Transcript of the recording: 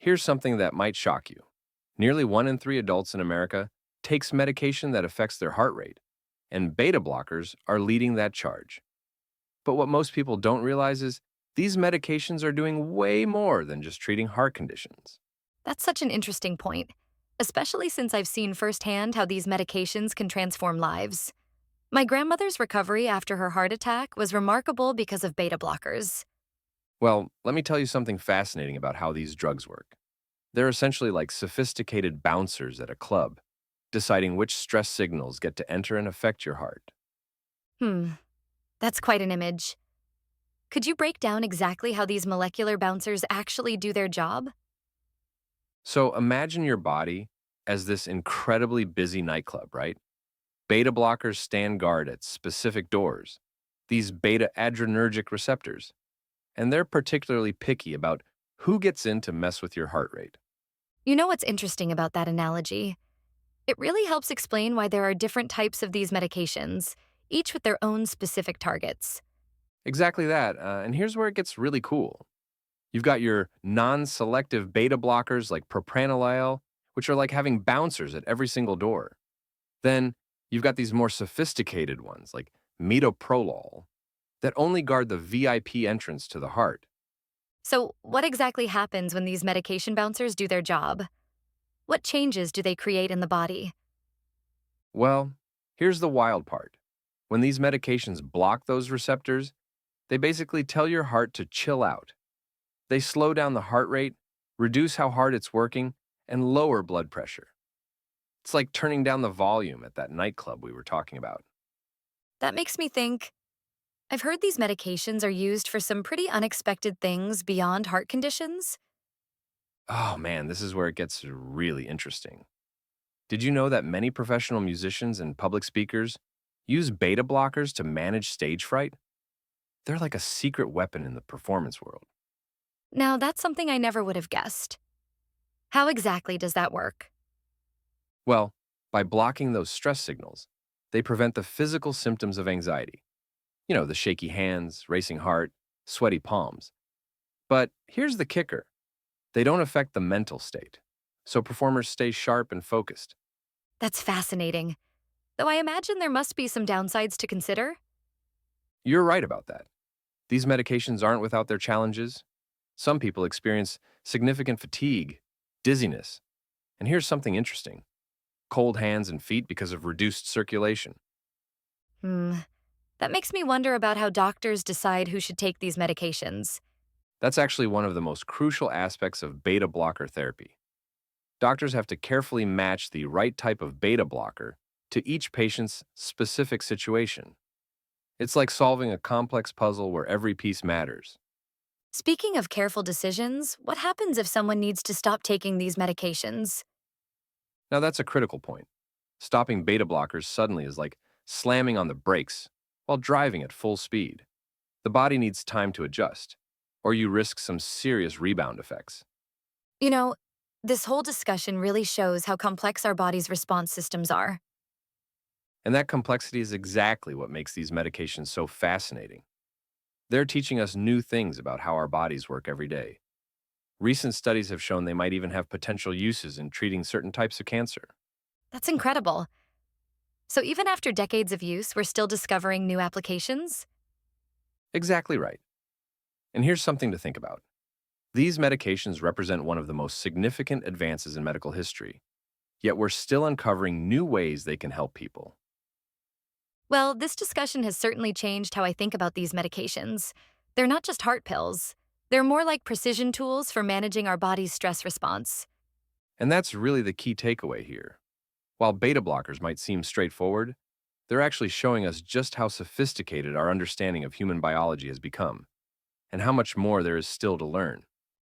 Here's something that might shock you. Nearly 1 in 3 adults in America takes medication that affects their heart rate, and beta blockers are leading that charge. But what most people don't realize is these medications are doing way more than just treating heart conditions. That's such an interesting point, especially since I've seen firsthand how these medications can transform lives. My grandmother's recovery after her heart attack was remarkable because of beta blockers. Well, let me tell you something fascinating about how these drugs work. They're essentially like sophisticated bouncers at a club, deciding which stress signals get to enter and affect your heart. Hmm, that's quite an image. Could you break down exactly how these molecular bouncers actually do their job? So imagine your body as this incredibly busy nightclub, right? Beta blockers stand guard at specific doors, these beta adrenergic receptors, and they're particularly picky about who gets in to mess with your heart rate. You know what's interesting about that analogy? It really helps explain why there are different types of these medications, each with their own specific targets. Exactly that, and here's where it gets really cool. You've got your non-selective beta blockers like propranolol, which are like having bouncers at every single door. Then you've got these more sophisticated ones like metoprolol that only guard the VIP entrance to the heart. So, what exactly happens when these medication bouncers do their job? What changes do they create in the body? Well, here's the wild part. When these medications block those receptors, they basically tell your heart to chill out. They slow down the heart rate, reduce how hard it's working, and lower blood pressure. It's like turning down the volume at that nightclub we were talking about. That makes me think I've heard these medications are used for some pretty unexpected things beyond heart conditions. Oh man, this is where it gets really interesting. Did you know that many professional musicians and public speakers use beta blockers to manage stage fright? They're like a secret weapon in the performance world. Now, that's something I never would have guessed. How exactly does that work? Well, by blocking those stress signals, they prevent the physical symptoms of anxiety. The shaky hands, racing heart, sweaty palms. But here's the kicker, they don't affect the mental state. So performers stay sharp and focused. That's fascinating. Though I imagine there must be some downsides to consider. You're right about that. These medications aren't without their challenges. Some people experience significant fatigue, dizziness, and here's something interesting, cold hands and feet because of reduced circulation. Hmm, that makes me wonder about how doctors decide who should take these medications. That's actually one of the most crucial aspects of beta blocker therapy. Doctors have to carefully match the right type of beta blocker to each patient's specific situation. It's like solving a complex puzzle where every piece matters. Speaking of careful decisions, what happens if someone needs to stop taking these medications? Now, that's a critical point. Stopping beta blockers suddenly is like slamming on the brakes while driving at full speed. The body needs time to adjust, or you risk some serious rebound effects. You know, this whole discussion really shows how complex our body's response systems are. And that complexity is exactly what makes these medications so fascinating. They're teaching us new things about how our bodies work every day. Recent studies have shown they might even have potential uses in treating certain types of cancer. That's incredible. So, even after decades of use, we're still discovering new applications? Exactly right. And here's something to think about. These medications represent one of the most significant advances in medical history, yet we're still uncovering new ways they can help people. Well, this discussion has certainly changed how I think about these medications. They're not just heart pills, they're more like precision tools for managing our body's stress response. And that's really the key takeaway here. While beta blockers might seem straightforward, they're actually showing us just how sophisticated our understanding of human biology has become, and how much more there is still to learn.